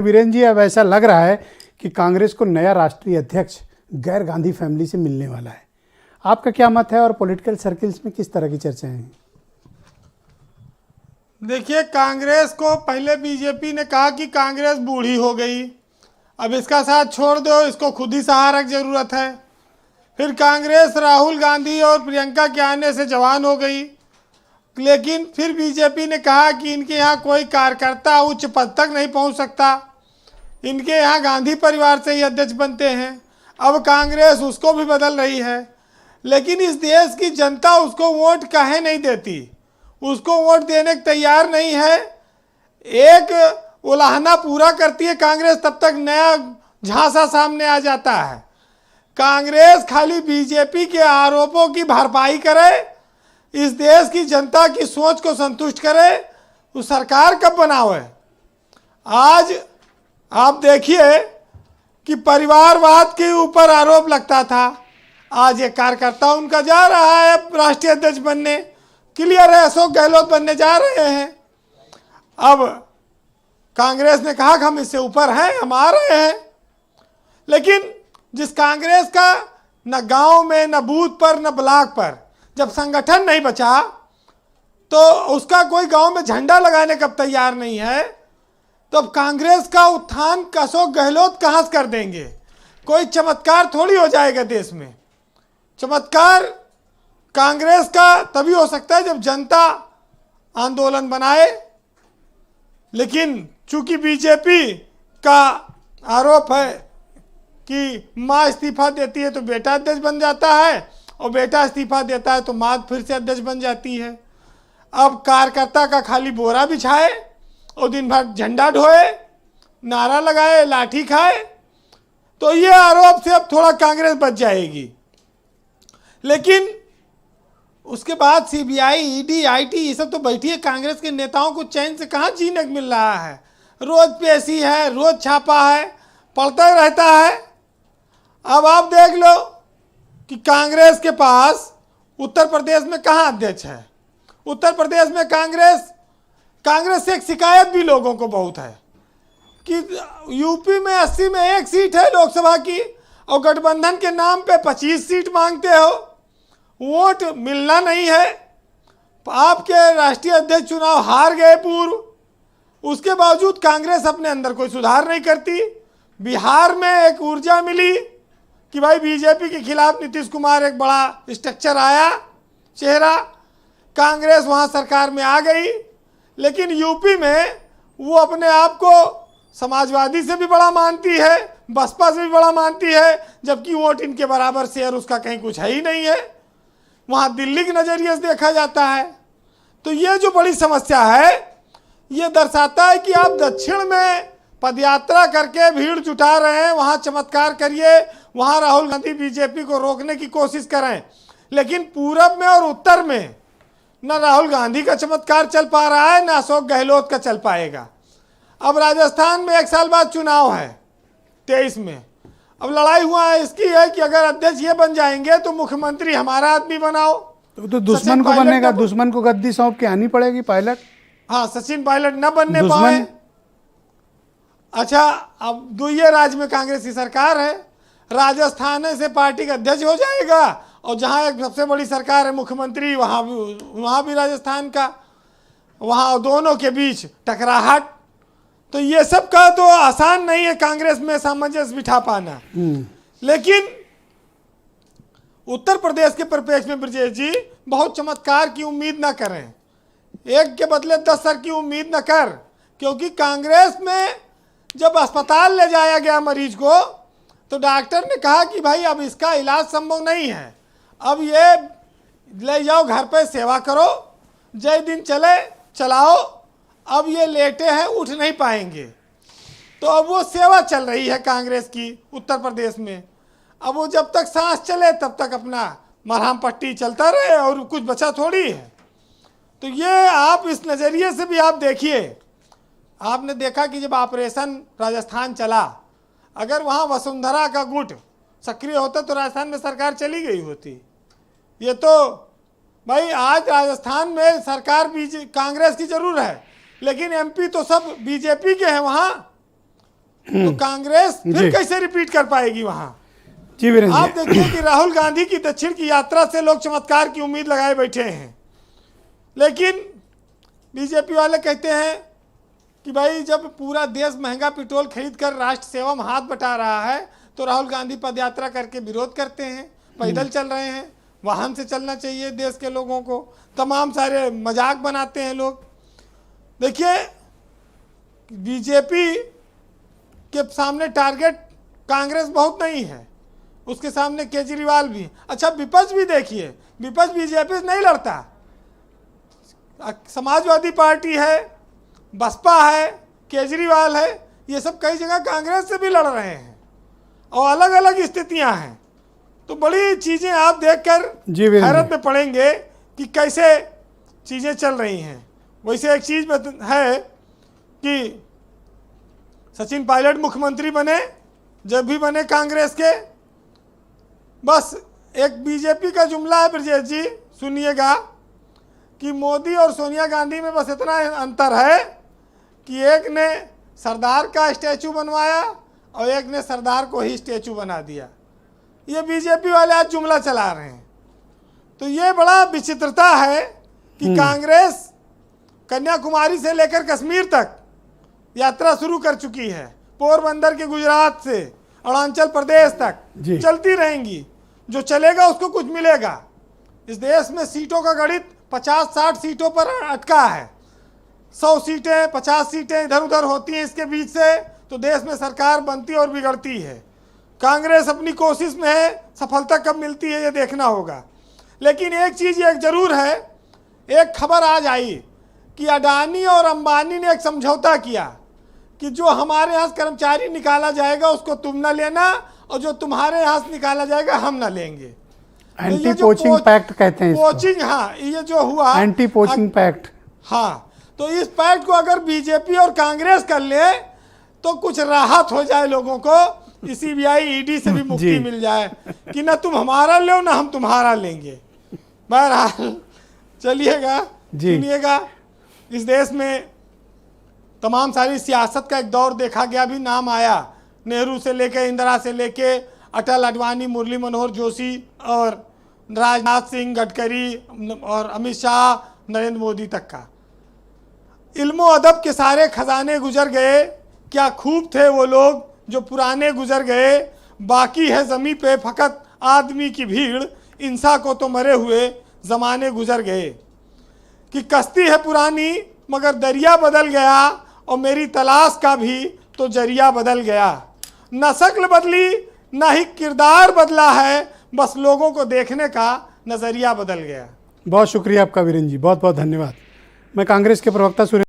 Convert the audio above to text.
वीरेंद्र जी, अब ऐसा लग रहा है कि कांग्रेस को नया राष्ट्रीय अध्यक्ष गैर गांधी फैमिली से मिलने वाला है। आपका क्या मत है और पॉलिटिकल सर्किल्स में किस तरह की चर्चाएं हैं? देखिए, कांग्रेस को पहले बीजेपी ने कहा कि कांग्रेस बूढ़ी हो गई, अब इसका साथ छोड़ दो, इसको खुद ही सहारा की जरूरत है। फिर कांग्रेस राहुल गांधी और प्रियंका के आने से जवान हो गई, लेकिन फिर बीजेपी ने कहा कि इनके यहाँ कोई कार्यकर्ता उच्च पद तक नहीं पहुँच सकता, इनके यहाँ गांधी परिवार से ही अध्यक्ष बनते हैं। अब कांग्रेस उसको भी बदल रही है, लेकिन इस देश की जनता उसको वोट काहे नहीं देती, उसको वोट देने को तैयार नहीं है। एक उलाहना पूरा करती है कांग्रेस, तब तक नया झांसा सामने आ जाता है। कांग्रेस खाली बीजेपी के आरोपों की भरपाई करे, इस देश की जनता की सोच को संतुष्ट करे, वो सरकार कब बनावे। आज आप देखिए कि परिवारवाद के ऊपर आरोप लगता था, आज एक कार्यकर्ता उनका जा रहा है राष्ट्रीय अध्यक्ष बनने, क्लियर है, अशोक गहलोत बनने जा रहे हैं। अब कांग्रेस ने कहा कि हम इससे ऊपर हैं, हम आ रहे हैं। लेकिन जिस कांग्रेस का न गांव में, न बूथ पर, न ब्लॉक पर जब संगठन नहीं बचा, तो उसका कोई गांव में झंडा लगाने का तैयार नहीं है, तो अब कांग्रेस का उत्थान अशोक गहलोत कहाँ से कर देंगे। कोई चमत्कार थोड़ी हो जाएगा देश में। चमत्कार कांग्रेस का तभी हो सकता है जब जनता आंदोलन बनाए। लेकिन चूंकि बीजेपी का आरोप है कि माँ इस्तीफा देती है तो बेटा अध्यक्ष बन जाता है, और बेटा इस्तीफा देता है तो माँ फिर से अध्यक्ष बन जाती है। अब कार्यकर्ता का खाली बोरा बिछाए और दिन भर झंडा ढोए, नारा लगाए, लाठी खाए, तो ये आरोप से अब थोड़ा कांग्रेस बच जाएगी। लेकिन उसके बाद सीबीआई, ईडी, आईटी ये सब तो बैठी है, कांग्रेस के नेताओं को चैन से कहाँ जीने को मिल रहा है। रोज पेशी है, रोज छापा है, पड़ता ही रहता है। अब आप देख लो कि कांग्रेस के पास उत्तर प्रदेश में कहाँ अध्यक्ष है। उत्तर प्रदेश में कांग्रेस से एक शिकायत भी लोगों को बहुत है कि यूपी में 80 में एक सीट है लोकसभा की, और गठबंधन के नाम पे 25 सीट मांगते हो, वोट मिलना नहीं है। आपके राष्ट्रीय अध्यक्ष चुनाव हार गए पूर्व, उसके बावजूद कांग्रेस अपने अंदर कोई सुधार नहीं करती। बिहार में एक ऊर्जा मिली कि भाई बीजेपी के खिलाफ नीतीश कुमार एक बड़ा स्ट्रक्चर आया, चेहरा, कांग्रेस वहाँ सरकार में आ गई। लेकिन यूपी में वो अपने आप को समाजवादी से भी बड़ा मानती है, बसपा से भी बड़ा मानती है, जबकि वोट इनके बराबर शेयर उसका कहीं कुछ है ही नहीं है। वहाँ दिल्ली के नज़रिए से देखा जाता है। तो ये जो बड़ी समस्या है, ये दर्शाता है कि आप दक्षिण में पदयात्रा करके भीड़ जुटा रहे हैं, वहाँ चमत्कार करिए, वहाँ राहुल गांधी बीजेपी को रोकने की कोशिश करें, लेकिन पूरब में और उत्तर में न राहुल गांधी का चमत्कार चल पा रहा है, न अशोक गहलोत का चल पाएगा। अब राजस्थान में 1 साल बाद चुनाव है 23 में। अब लड़ाई हुआ है इसकी है कि अगर अध्यक्ष ये बन जाएंगे तो मुख्यमंत्री हमारा आदमी बनाओ। तो दुश्मन को बनेगा, दुश्मन को गद्दी सौंप के आनी पड़ेगी पायलट। हाँ, सचिन पायलट न बनने पाए। अच्छा, अब दुइये राज्य में कांग्रेस की सरकार है, राजस्थान से पार्टी का अध्यक्ष हो जाएगा, और जहाँ एक सबसे बड़ी सरकार है मुख्यमंत्री, वहाँ भी राजस्थान का, वहाँ दोनों के बीच टकराहट। तो ये सब का तो आसान नहीं है कांग्रेस में सामंजस्य बिठा पाना। लेकिन उत्तर प्रदेश के परिप्रेक्ष्य में ब्रजेश जी बहुत चमत्कार की उम्मीद न करें, एक के बदले 10 सर की उम्मीद न कर, क्योंकि कांग्रेस में जब अस्पताल ले जाया गया मरीज को, तो डॉक्टर ने कहा कि भाई अब इसका इलाज संभव नहीं है, अब ये ले जाओ घर पे, सेवा करो, जय दिन चले चलाओ, अब ये लेटे हैं, उठ नहीं पाएंगे। तो अब वो सेवा चल रही है कांग्रेस की उत्तर प्रदेश में। अब वो जब तक सांस चले तब तक अपना मरहम पट्टी चलता रहे, और कुछ बचा थोड़ी है। तो ये आप इस नज़रिए से भी आप देखिए, आपने देखा कि जब ऑपरेशन राजस्थान चला, अगर वहाँ वसुंधरा का गुट सक्रिय होता तो राजस्थान में सरकार चली गई होती। ये तो भाई आज राजस्थान में सरकार कांग्रेस की जरूर है, लेकिन एमपी तो सब बीजेपी के हैं वहाँ। तो कांग्रेस जी। फिर कैसे रिपीट कर पाएगी वहां? जी वीरेंद्र आप जी। देखिए कि राहुल गांधी की दक्षिण की यात्रा से लोग चमत्कार की उम्मीद लगाए बैठे हैं, लेकिन बीजेपी वाले कहते हैं कि भाई जब पूरा देश महंगा पेट्रोल खरीद कर राष्ट्र सेवा में हाथ बटा रहा है तो राहुल गांधी पदयात्रा करके विरोध करते हैं, पैदल चल रहे हैं, वाहन से चलना चाहिए देश के लोगों को, तमाम सारे मजाक बनाते हैं लोग। देखिए बीजेपी के सामने टारगेट कांग्रेस बहुत नहीं है, उसके सामने केजरीवाल भी। अच्छा विपक्ष भी देखिए, विपक्ष बीजेपी से नहीं लड़ता, समाजवादी पार्टी है, बसपा है, केजरीवाल है, ये सब कई जगह कांग्रेस से भी लड़ रहे हैं और अलग अलग स्थितियां हैं। तो बड़ी चीज़ें आप देखकर जी वीरेंद्र हैरत में पड़ेंगे कि कैसे चीज़ें चल रही हैं। वैसे एक चीज़ है कि सचिन पायलट मुख्यमंत्री बने, जब भी बने कांग्रेस के, बस एक बीजेपी का जुमला है ब्रजेश जी, सुनिएगा कि मोदी और सोनिया गांधी में बस इतना अंतर है कि एक ने सरदार का स्टैचू बनवाया और एक ने सरदार को ही स्टैचू बना दिया। ये बीजेपी वाले आज जुमला चला रहे हैं। तो ये बड़ा विचित्रता है कि कांग्रेस कन्याकुमारी से लेकर कश्मीर तक यात्रा शुरू कर चुकी है, पोरबंदर के गुजरात से अरुणाचल प्रदेश तक चलती रहेंगी, जो चलेगा उसको कुछ मिलेगा। इस देश में सीटों का गणित 50-60 सीटों पर अटका है, 100 सीटें 50 सीटें इधर उधर होती हैं इसके बीच से, तो देश में सरकार बनती और बिगड़ती है। कांग्रेस अपनी कोशिश में है, सफलता कब मिलती है ये देखना होगा। लेकिन एक चीज़ एक जरूर है, एक खबर आज आई कि अडानी और अंबानी ने एक समझौता किया कि जो हमारे यहाँ से कर्मचारी निकाला जाएगा उसको तुम ना लेना और जो तुम्हारे यहाँ से निकाला जाएगा हम ना लेंगे। एंटी पोचिंग पैक्ट कहते हैं इसको। पोचिंग, हाँ, ये जो हुआ एंटी पोचिंग पैक्ट। हाँ, तो इस पैक्ट को अगर बीजेपी और कांग्रेस कर ले तो कुछ राहत हो जाए लोगों को, सीबीआई ईडी से भी मुक्ति मिल जाए कि ना तुम हमारा लो ना हम तुम्हारा लेंगे। बहरहाल चलिएगा, सुनिएगा, इस देश में तमाम सारी सियासत का एक दौर देखा गया, भी नाम आया, नेहरू से लेके इंदिरा से लेके अटल, अडवाणी, मुरली मनोहर जोशी और राजनाथ सिंह, गडकरी और अमित शाह, नरेंद्र मोदी तक का। इल्मो अदब के सारे खजाने गुजर गए, क्या खूब थे वो लोग जो पुराने गुजर गए, बाकी है ज़मीं पे फकत आदमी की भीड़, इंसा को तो मरे हुए ज़माने गुजर गए। कि कश्ती है पुरानी मगर दरिया बदल गया और मेरी तलाश का भी तो जरिया बदल गया। न शक्ल बदली ना ही किरदार बदला है, बस लोगों को देखने का नज़रिया बदल गया। बहुत शुक्रिया आपका वीरेंद्र जी, बहुत बहुत धन्यवाद। मैं कांग्रेस के प्रवक्ता सुरेंद्र